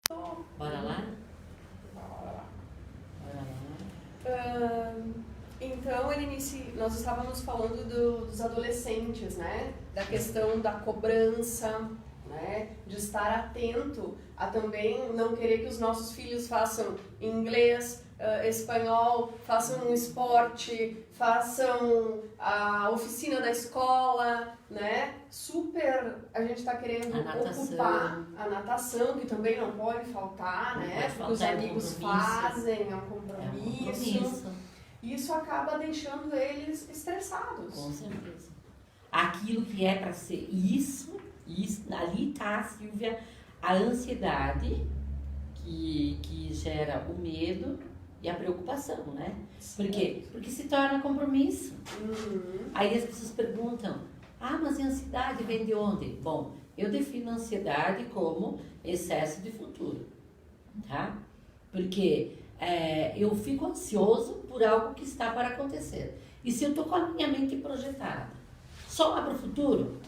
Bora lá? Bora lá. Bora lá. Então, nós estávamos falando dos adolescentes, né? Da questão da cobrança, né? De estar atento a também não querer que os nossos filhos façam inglês, espanhol, façam um esporte, façam a oficina da escola, né? Super, a gente está querendo ocupar a natação, que também não pode faltar, né? Porque os amigos fazem, é um compromisso. Isso acaba deixando eles estressados. Com certeza. Aquilo que é para ser isso, ali está, Silvia, a ansiedade que gera o medo e a preocupação, né? Por quê? Porque se torna compromisso. Aí as pessoas perguntam, mas a ansiedade vem de onde? Bom, eu defino a ansiedade como excesso de futuro, tá? Porque eu fico ansioso por algo que está para acontecer. E se eu estou com a minha mente projetada, só lá para o futuro,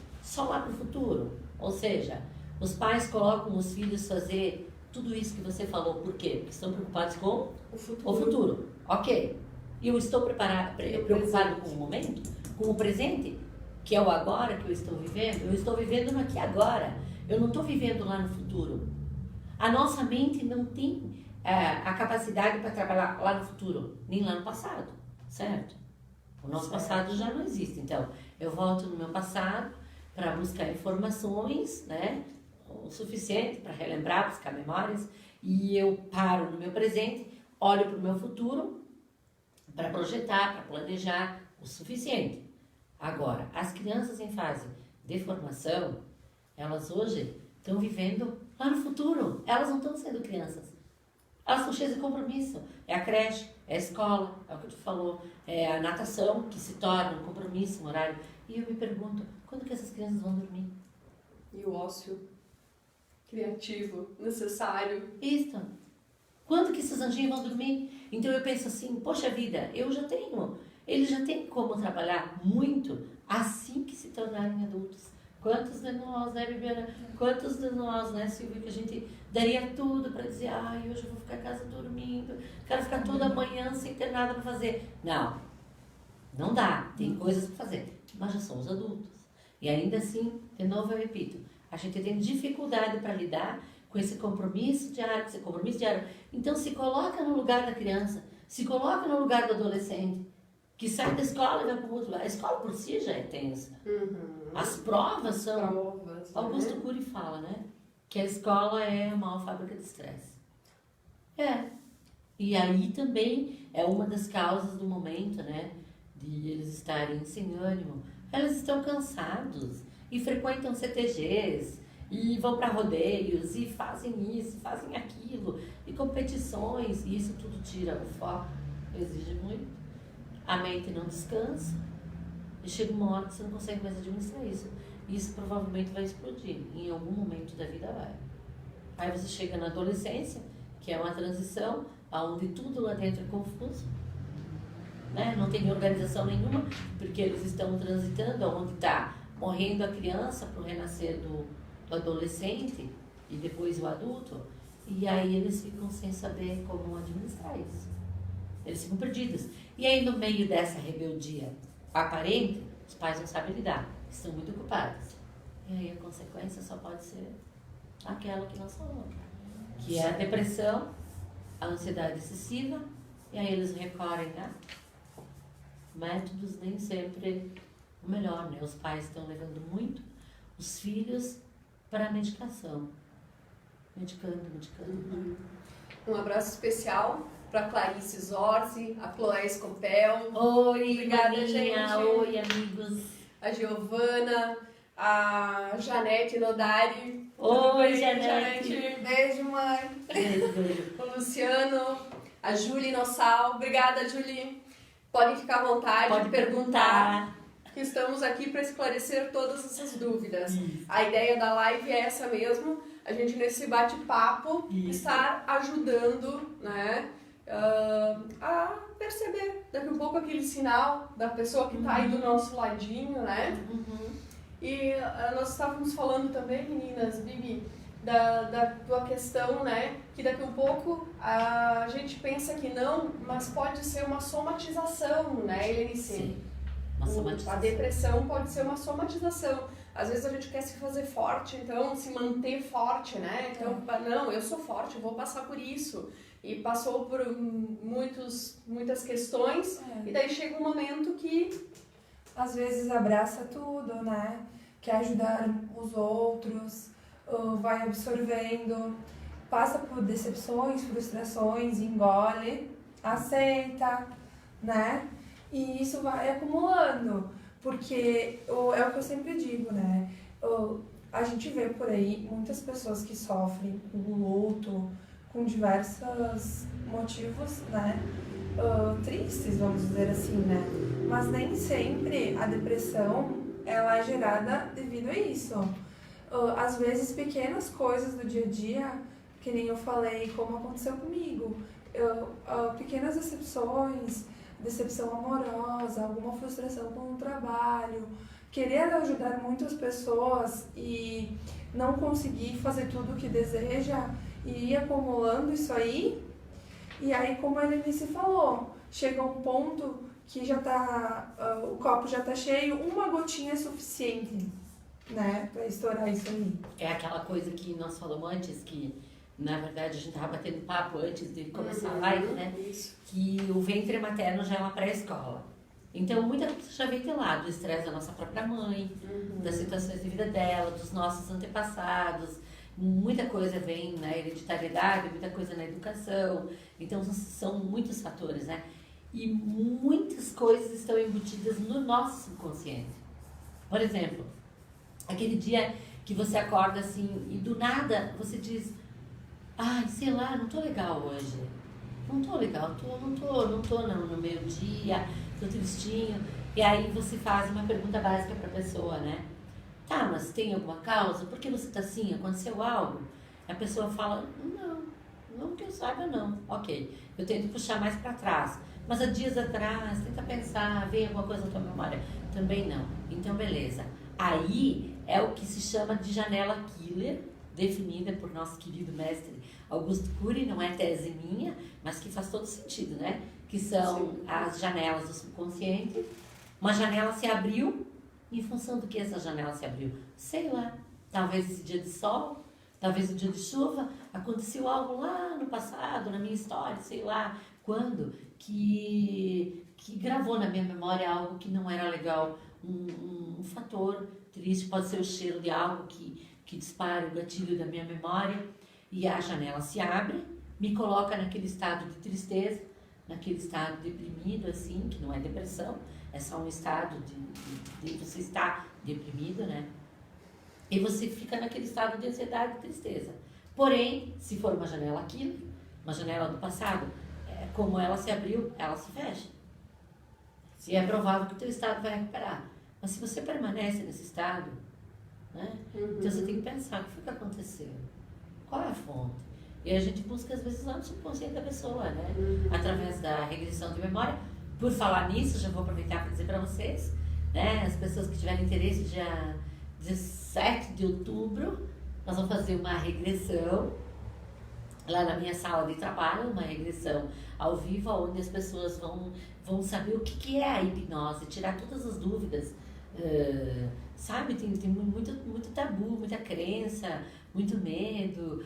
ou seja, os pais colocam os filhos fazer tudo isso que você falou, por quê? Porque estão preocupados com o futuro. Ok. E eu estou preocupado com o momento, com o presente, que é o agora que eu estou vivendo. Eu estou vivendo no aqui e agora. Eu não estou vivendo lá no futuro. A nossa mente não tem a capacidade para trabalhar lá no futuro, nem lá no passado, certo? O nosso passado já não existe. Então, eu volto no meu passado para buscar informações, né? O suficiente para relembrar, buscar memórias, e eu paro no meu presente, olho para o meu futuro para projetar, para planejar o suficiente. Agora, as crianças em fase de formação, elas hoje estão vivendo lá no futuro. Elas não estão sendo crianças. Elas estão cheias de compromisso. É a creche, é a escola, é o que tu falou, é a natação, que se torna um compromisso, um horário. E eu me pergunto, quando que essas crianças vão dormir? E o ócio criativo necessário. Isso. Quando que esses anjinhos vão dormir? Então eu penso assim, poxa vida, eles já têm como trabalhar muito assim que se tornarem adultos. Quantos de nós, né, Bibiana? Quantos de nós, né, Silvia, que a gente daria tudo para dizer, hoje eu vou ficar em casa dormindo, quero ficar toda a manhã sem ter nada para fazer. Não dá, tem coisas para fazer. Nós já somos adultos. E ainda assim, de novo eu repito, a gente tem dificuldade para lidar com esse compromisso diário, Então se coloca no lugar da criança, se coloca no lugar do adolescente, que sai da escola e vai para o outro lado. A escola por si já é tensa. As provas são... Augusto Cury fala, né? Que a escola é a maior fábrica de estresse. E aí também é uma das causas do momento, né? De eles estarem sem ânimo. Eles estão cansados e frequentam CTGs e vão para rodeios e fazem isso, fazem aquilo e competições, e isso tudo tira o foco, exige muito. A mente não descansa e chega uma hora que você não consegue mais administrar isso. Isso provavelmente vai explodir, em algum momento da vida vai. Aí você chega na adolescência, que é uma transição, onde tudo lá dentro é confuso, né? Não tem organização nenhuma, porque eles estão transitando onde está morrendo a criança para o renascer do adolescente e depois o adulto, e aí eles ficam sem saber como administrar isso. Eles ficam perdidos. E aí no meio dessa rebeldia aparente, os pais não sabem lidar, estão muito ocupados. E aí a consequência só pode ser aquela que nós falamos, que é a depressão, a ansiedade excessiva, e aí eles recorrem a métodos nem sempre o melhor, né? Os pais estão levando muito os filhos para a medicação. Medicando. Um abraço especial para Clarice Zorzi, a Chloé Scopel. Oi, obrigada, Marinha. gente. Oi, amigos. A Giovana, a Janete Nodari. Oi, Janete. Beijo, mãe. Beijo. O Luciano, a Julie Nossal. Obrigada, Julie. Podem ficar à vontade de perguntar. Que estamos aqui para esclarecer todas essas dúvidas. A ideia da live é essa mesmo. A gente, nesse bate-papo, estar ajudando, né, a perceber daqui a pouco aquele sinal da pessoa que está aí do nosso ladinho, né? E nós estávamos falando também, meninas, Bibi, da tua questão, né? Que daqui um pouco a gente pensa que não, mas pode ser uma somatização, né, Helenice? Sim, uma somatização. A depressão pode ser uma somatização. Às vezes a gente quer se fazer forte, então se manter forte, né? Então, não, eu sou forte, eu vou passar por isso. E passou por muitas questões, e daí chega um momento que... Às vezes abraça tudo, né? Quer ajudar os outros, vai absorvendo, passa por decepções, frustrações, engole, aceita, né? E isso vai acumulando, porque é o que eu sempre digo, né? A gente vê por aí muitas pessoas que sofrem com luto, com diversos motivos, né? Tristes, vamos dizer assim, né? Mas nem sempre a depressão ela é gerada devido a isso. Às vezes pequenas coisas do dia a dia, que nem eu falei, como aconteceu comigo, pequenas decepções, decepção amorosa, alguma frustração com o trabalho, querer ajudar muitas pessoas e não conseguir fazer tudo o que deseja e ir acumulando isso aí. E aí, como a Helenice falou, chega um ponto que já tá, o copo já tá cheio, uma gotinha é suficiente, né, para estourar isso aí. É aquela coisa que nós falamos antes, que na verdade a gente tava batendo papo antes de começar a live, né? Isso. Que o ventre materno já é uma pré-escola. Então muita coisa já vem de lá, do estresse da nossa própria mãe, das situações de vida dela, dos nossos antepassados. Muita coisa vem na hereditariedade, muita coisa na educação. Então são muitos fatores, né? E muitas coisas estão embutidas no nosso subconsciente. Por exemplo, aquele dia que você acorda assim e do nada você diz: ai, sei lá, não tô legal hoje. Não tô legal, não tô no meio-dia, tô tristinho. E aí você faz uma pergunta básica pra pessoa, né? Tá, mas tem alguma causa? Por que você tá assim? Aconteceu algo? A pessoa fala: não que eu saiba não. Ok, eu tento puxar mais pra trás. Mas há dias atrás, tenta pensar, vem alguma coisa na tua memória. Também não. Então, beleza. Aí é o que se chama de janela killer, definida por nosso querido mestre Augusto Cury, não é tese minha, mas que faz todo sentido, né? Que são as janelas do subconsciente. Uma janela se abriu, em função do que essa janela se abriu? Sei lá, talvez esse dia de sol, talvez o dia de chuva, aconteceu algo lá no passado, na minha história, sei lá quando, que gravou na minha memória algo que não era legal, um fator triste, pode ser o cheiro de algo que dispara o gatilho da minha memória, e a janela se abre, me coloca naquele estado de tristeza, naquele estado deprimido, assim, que não é depressão, é só um estado de você estar deprimido, né? E você fica naquele estado de ansiedade e tristeza. Porém, se for uma janela aquilo, uma janela do passado, como ela se abriu, ela se fecha. E é provável que o teu estado vai recuperar. Mas se você permanece nesse estado, né? Então você tem que pensar, o que foi que aconteceu? Qual é a fonte? E a gente busca, às vezes, lá no subconsciente da pessoa, né? Através da regressão de memória. Por falar nisso, já vou aproveitar para dizer para vocês, né? As pessoas que tiverem interesse, dia 17 de outubro, nós vamos fazer uma regressão lá na minha sala de trabalho, uma regressão ao vivo, onde as pessoas vão saber o que é a hipnose, tirar todas as dúvidas. Sabe, tem muito tabu, muita crença, muito medo.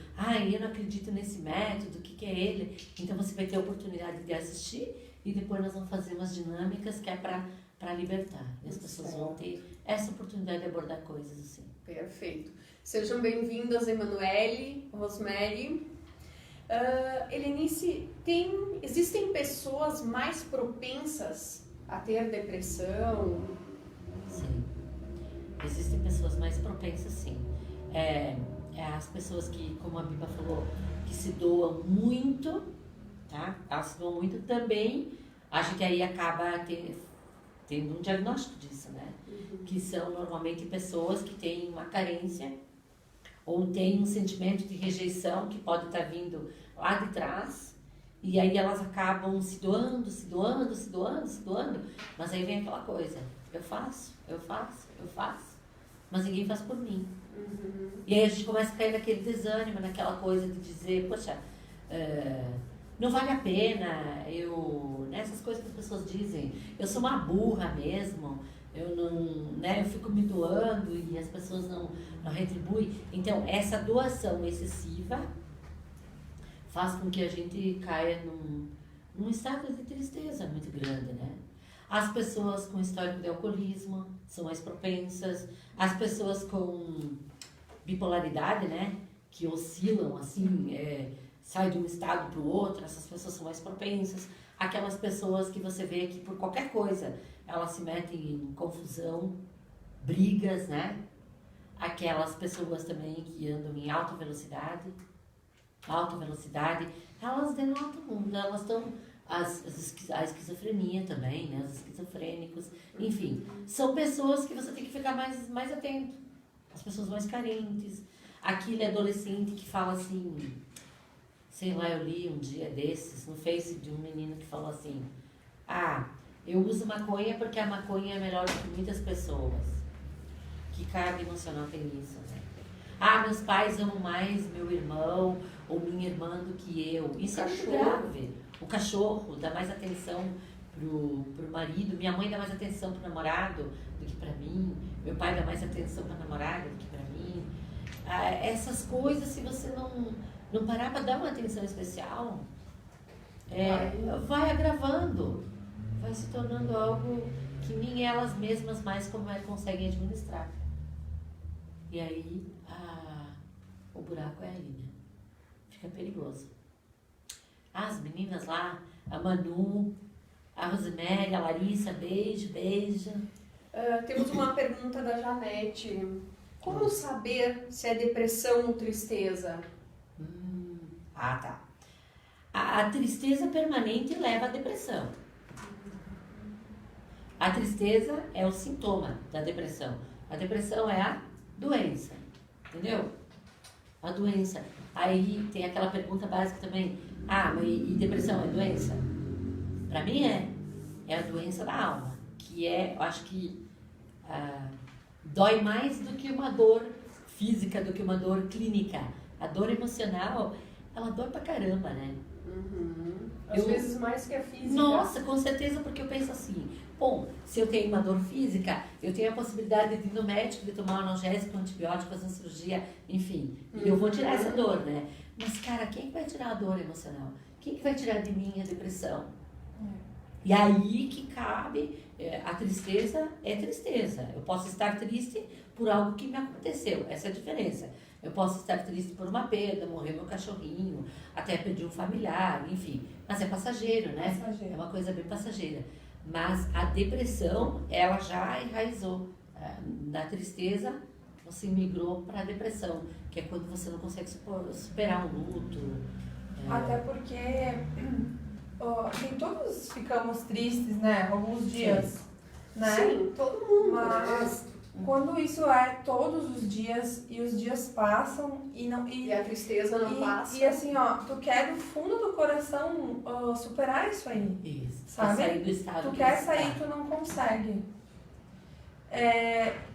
Eu não acredito nesse método, o que é ele? Então você vai ter a oportunidade de assistir e depois nós vamos fazer umas dinâmicas que é para libertar. E as pessoas vão ter essa oportunidade de abordar coisas assim. Perfeito. Sejam bem-vindas, Emanuele, Rosemary. Helenice, existem pessoas mais propensas a ter depressão? Sim. Existem pessoas mais propensas, sim. As pessoas que, como a Biba falou, que se doam muito, tá? Elas se doam muito também, acho que aí acaba tendo um diagnóstico disso, né? Que são normalmente pessoas que têm uma carência ou têm um sentimento de rejeição que pode estar vindo lá de trás, e aí elas acabam se doando, mas aí vem aquela coisa: eu faço, mas ninguém faz por mim. E aí a gente começa a cair naquele desânimo, naquela coisa de dizer, poxa, não vale a pena, essas coisas que as pessoas dizem, eu sou uma burra mesmo, eu não, né, eu fico me doando e as pessoas não retribuem. Então, essa doação excessiva faz com que a gente caia num estado de tristeza muito grande, né? As pessoas com histórico de alcoolismo são mais propensas, as pessoas com bipolaridade, né, que oscilam assim, sai de um estado para o outro, essas pessoas são mais propensas. Aquelas pessoas que você vê que por qualquer coisa elas se metem em confusão, brigas, né? Aquelas pessoas também que andam em alta velocidade, elas denotam, elas estão, a esquizofrenia também, né? Os esquizofrênicos, enfim, são pessoas que você tem que ficar mais atento, as pessoas mais carentes, aquele adolescente que fala assim, sei lá, eu li um dia desses no Face de um menino que falou assim, eu uso maconha porque a maconha é melhor do que muitas pessoas. Que carga emocional tem isso, né? Meus pais amam mais meu irmão ou minha irmã do que eu. Isso é muito grave. O cachorro dá mais atenção pro marido, minha mãe dá mais atenção pro namorado do que pra mim, meu pai dá mais atenção pra namorada do que pra mim. Essas coisas, se você não parar para dar uma atenção especial, vai agravando, vai se tornando algo que nem elas mesmas mais conseguem administrar. E aí o buraco é ali, né? Fica perigoso. As meninas lá, a Manu, a Rosemary, a Larissa, beijo. Temos uma pergunta da Janete. Como saber se é depressão ou tristeza? Tá. A tristeza permanente leva à depressão. A tristeza é o sintoma da depressão. A depressão é a doença, entendeu? A doença. Aí tem aquela pergunta básica também. Mas e depressão é doença? Pra mim é a doença da alma, que eu acho que dói mais do que uma dor física, do que uma dor clínica. A dor emocional, ela dói pra caramba, né? Às vezes mais que a física. Nossa, com certeza, porque eu penso assim, bom, se eu tenho uma dor física, eu tenho a possibilidade de ir no médico, de tomar um analgésico, um antibiótico, fazer uma cirurgia, enfim, e eu vou tirar essa dor, né? Mas, cara, quem que vai tirar a dor emocional? Quem que vai tirar de mim a depressão? E aí que cabe, a tristeza é tristeza. Eu posso estar triste por algo que me aconteceu, essa é a diferença. Eu posso estar triste por uma perda, morrer meu cachorrinho, até perder um familiar, enfim. Mas é passageiro, né? É uma coisa bem passageira. Mas a depressão, ela já enraizou. Da tristeza, você migrou para a depressão, que é quando você não consegue superar um luto. Até porque todos ficamos tristes, né? Alguns dias, Sim. né? Sim, todo mundo. Mas quando isso é todos os dias e os dias passam e a tristeza não passa. E assim, tu quer do fundo do coração superar isso aí. Isso. Sabe? Sair do estado. Tu quer sair, tu não consegue.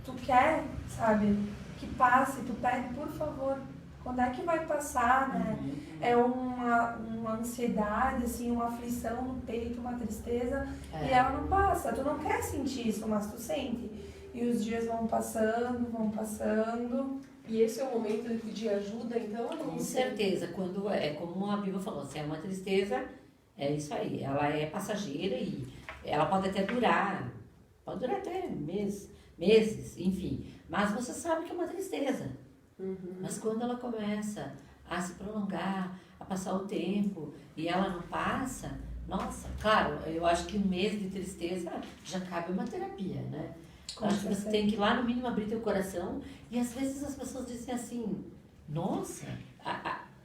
Tu quer, sabe, que passe, tu pede, por favor, quando é que vai passar, né? É uma ansiedade, assim, uma aflição no peito, uma tristeza, e ela não passa. Tu não quer sentir isso, mas tu sente. E os dias vão passando. E esse é o momento de pedir ajuda, então? Com certeza. Quando como a Bíblia falou, se é uma tristeza, é isso aí. Ela é passageira e ela pode até durar. Pode durar até meses, enfim. Mas você sabe que é uma tristeza. Mas quando ela começa a se prolongar, a passar o tempo, e ela não passa, nossa, claro, eu acho que um mês de tristeza já cabe uma terapia, né? Acho que você tem que lá no mínimo abrir teu coração, e às vezes as pessoas dizem assim, nossa,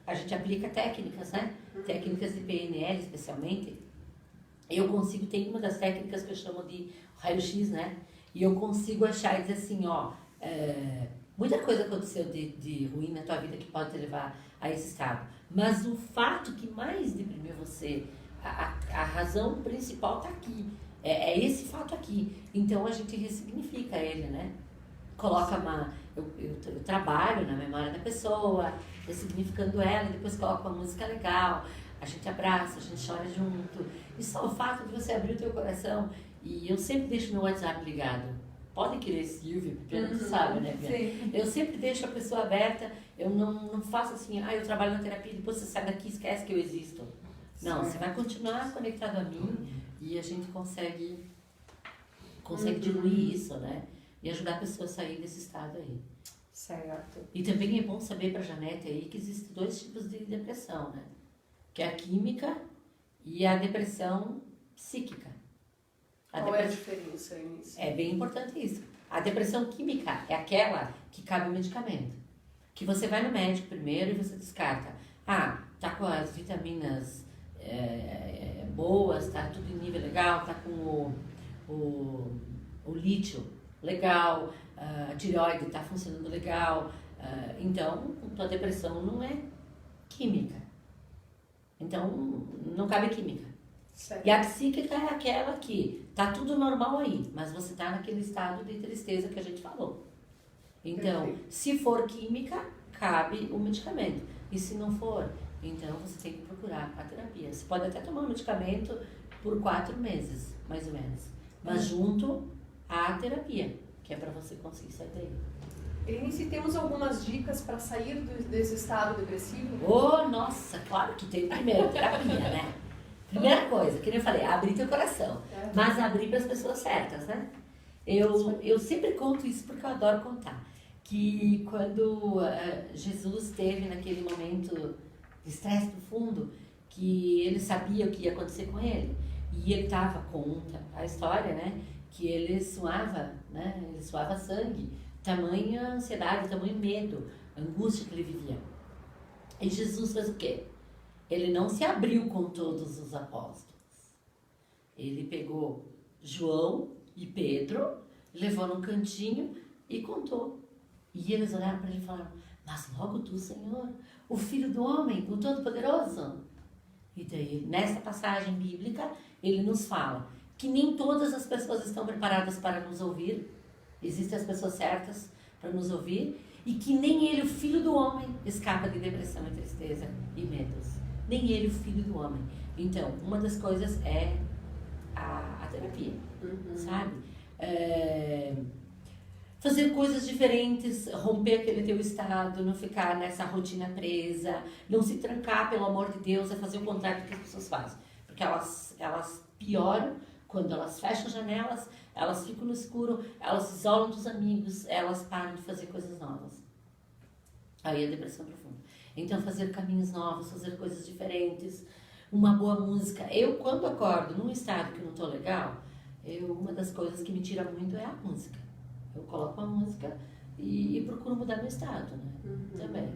a gente aplica técnicas, né? Técnicas de PNL especialmente. Tem uma das técnicas que eu chamo de raio-x, né? E eu consigo achar e dizer assim, muita coisa aconteceu de ruim na tua vida que pode te levar a esse estado. Mas o fato que mais deprimiu você, a razão principal está aqui. É esse fato aqui. Então a gente ressignifica ele, né? Coloca eu trabalho na memória da pessoa, ressignificando ela, depois coloco uma música legal, a gente abraça, a gente chora junto. E só o fato de você abrir o teu coração, e eu sempre deixo meu WhatsApp ligado. Pode querer, Silvia, Pipiana, tu sabe, né, Pipiana? Sim. Eu sempre deixo a pessoa aberta, eu não faço assim, eu trabalho na terapia, depois você sai daqui e esquece que eu existo. Não, você vai continuar conectado a mim e a gente consegue diluir isso, né? E ajudar a pessoa a sair desse estado aí. Certo. E também é bom saber pra Janete aí que existem 2 tipos de depressão, né? Que é a química e a depressão psíquica. Qual é a diferença nisso? É bem importante isso. A depressão química é aquela que cabe o medicamento. Que você vai no médico primeiro e você descarta. Tá com as vitaminas boas, tá tudo em nível legal, tá com o lítio legal, a tireoide tá funcionando legal. Então, tua depressão não é química. Então, não cabe química. Certo. E a psíquica é aquela que tá tudo normal aí, mas você tá naquele estado de tristeza que a gente falou. Então, Perfeito. se for química, cabe o medicamento. E se não for, então você tem que procurar a terapia. Você pode até tomar um medicamento por 4 meses, mais ou menos. Mas junto à terapia, que é para você conseguir sair daí. Elinice, temos algumas dicas para sair desse estado depressivo? Nossa, claro que tem primeiro terapia, né? Primeira coisa, que nem eu falei, abrir teu coração. Mas abrir para as pessoas certas, né? Eu sempre conto isso porque eu adoro contar. Que quando Jesus esteve naquele momento de estresse profundo, que ele sabia o que ia acontecer com ele. E ele conta a história, né? Que ele suava, né? Ele suava sangue. Tamanha ansiedade, tamanho medo, angústia que ele vivia. E Jesus fez o quê? Ele não se abriu com todos os apóstolos. Ele pegou João e Pedro, levou num cantinho e contou. E eles olharam para ele e falaram, mas logo tu, Senhor, o Filho do Homem, o Todo-Poderoso. E daí, nessa passagem bíblica, ele nos fala que nem todas as pessoas estão preparadas para nos ouvir. Existem as pessoas certas para nos ouvir. E que nem ele, o Filho do Homem, escapa de depressão e tristeza e medos. Nem ele, o Filho do Homem. Então, uma das coisas é a terapia, sabe? Fazer coisas diferentes, romper aquele teu estado, não ficar nessa rotina presa, não se trancar, pelo amor de Deus, é fazer o contrário do que as pessoas fazem. Porque elas pioram quando elas fecham janelas, elas ficam no escuro, elas se isolam dos amigos, elas param de fazer coisas novas. Aí é depressão profunda. Então, fazer caminhos novos, fazer coisas diferentes, uma boa música. Eu, quando acordo num estado que não estou legal, uma das coisas que me tira muito é a música. Eu coloco a música e procuro mudar meu estado, né? Também.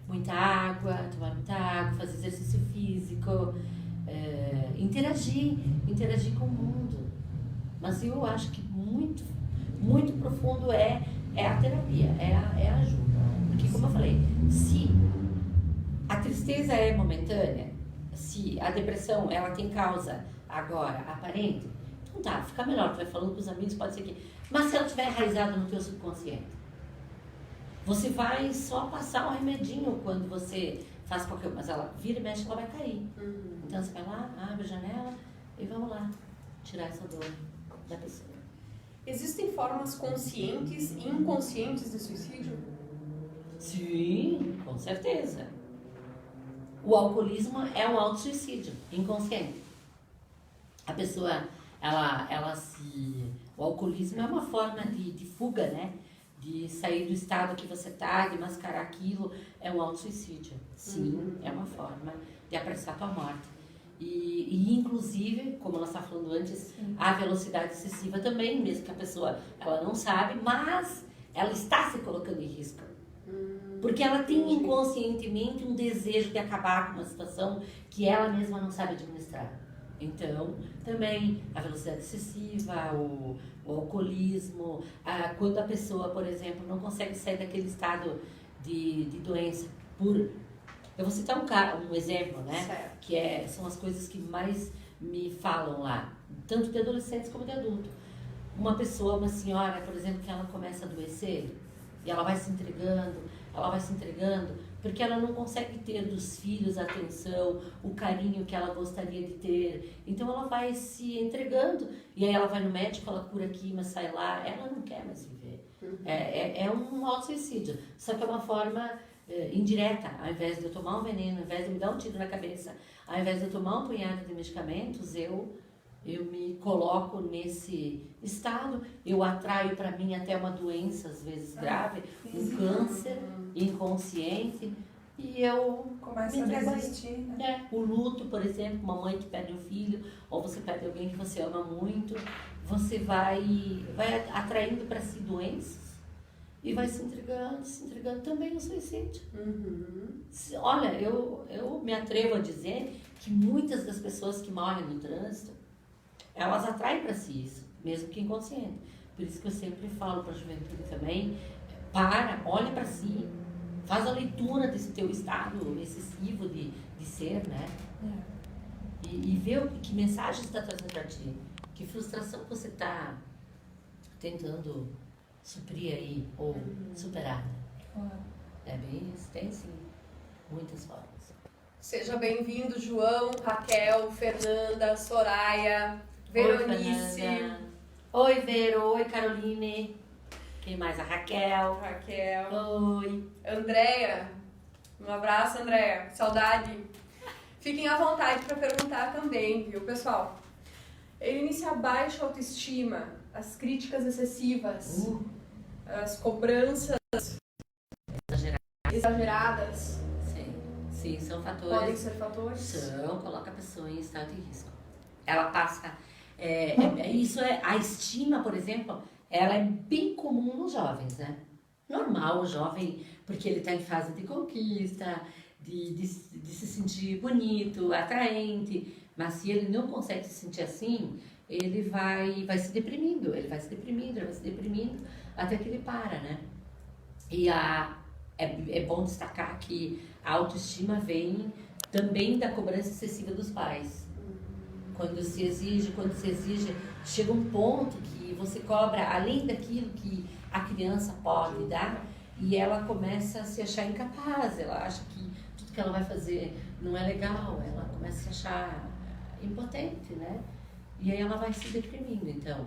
Muita água, tomar muita água, fazer exercício físico, interagir com o mundo. Mas eu acho que muito, muito profundo é a terapia, é a ajuda. Porque, como eu falei, se a tristeza é momentânea, se a depressão ela tem causa agora aparente, então tá, fica melhor, tu vai falando com os amigos, pode ser que... Mas se ela estiver enraizada no teu subconsciente, você vai só passar um remedinho quando você faz qualquer coisa, mas ela vira e mexe, ela vai cair. Então você vai lá, abre a janela e vamos lá tirar essa dor da pessoa. Existem formas conscientes e inconscientes de suicídio? Sim, com certeza. O alcoolismo é um autossuicídio inconsciente. A pessoa, o alcoolismo é uma forma de fuga, né? De sair do estado que você está, de mascarar aquilo, é um autossuicídio. Sim, é uma forma de apressar a tua morte. E inclusive, como ela estava falando antes, a velocidade excessiva também, mesmo que a pessoa ela não sabe, mas ela está se colocando em risco. Porque ela tem inconscientemente um desejo de acabar com uma situação que ela mesma não sabe administrar. Então, também a velocidade excessiva, o alcoolismo, quando a pessoa, por exemplo, não consegue sair daquele estado de doença por... Eu vou citar um exemplo, né? Certo. Que são as coisas que mais me falam lá, tanto de adolescentes como de adulto. Uma pessoa, uma senhora, por exemplo, que ela começa a adoecer, E ela vai se entregando, porque ela não consegue ter dos filhos a atenção, o carinho que ela gostaria de ter. Então ela vai se entregando, e aí ela vai no médico, ela cura aqui, mas sai lá, ela não quer mais viver. É um auto-suicídio, só que é uma forma indireta. Ao invés de eu tomar um veneno, ao invés de me dar um tiro na cabeça, ao invés de eu tomar um punhado de medicamentos, eu me coloco nesse estado, eu atraio para mim até uma doença, às vezes grave, um câncer inconsciente, e eu Começa a desistir, né? O luto, por exemplo, uma mãe que perde um filho, ou você perde alguém que você ama muito, você vai atraindo para si doenças e vai se entregando também no suicídio. Olha, eu me atrevo a dizer que muitas das pessoas que morrem no trânsito, elas atraem para si isso, mesmo que inconsciente. Por isso que eu sempre falo para a juventude também, olha para si, faz a leitura desse teu estado excessivo de ser, né? E vê que mensagem está trazendo para ti, que frustração você está tentando suprir aí, ou superar. É bem isso, tem sim, muitas formas. Seja bem-vindo, João, Raquel, Fernanda, Soraya, Veronice. Oi, Vero. Oi, Caroline. Quem mais? A Raquel. Oi. Andréia. Um abraço, Andréia. Saudade. Fiquem à vontade para perguntar também, viu, pessoal? Ele inicia a baixa autoestima, as críticas excessivas, as cobranças exageradas. Sim, são fatores. Podem ser fatores? Coloca a pessoa em estado de risco. Ela passa... a estima, por exemplo, ela é bem comum nos jovens, né? Normal o jovem, porque ele está em fase de conquista, de se sentir bonito, atraente, mas se ele não consegue se sentir assim, ele vai se deprimindo, até que ele para, né? E é bom destacar que a autoestima vem também da cobrança excessiva dos pais. Quando se exige, chega um ponto que você cobra além daquilo que a criança pode dar, e ela começa a se achar incapaz, ela acha que tudo que ela vai fazer não é legal, ela começa a se achar impotente, né? E aí ela vai se deprimindo. Então,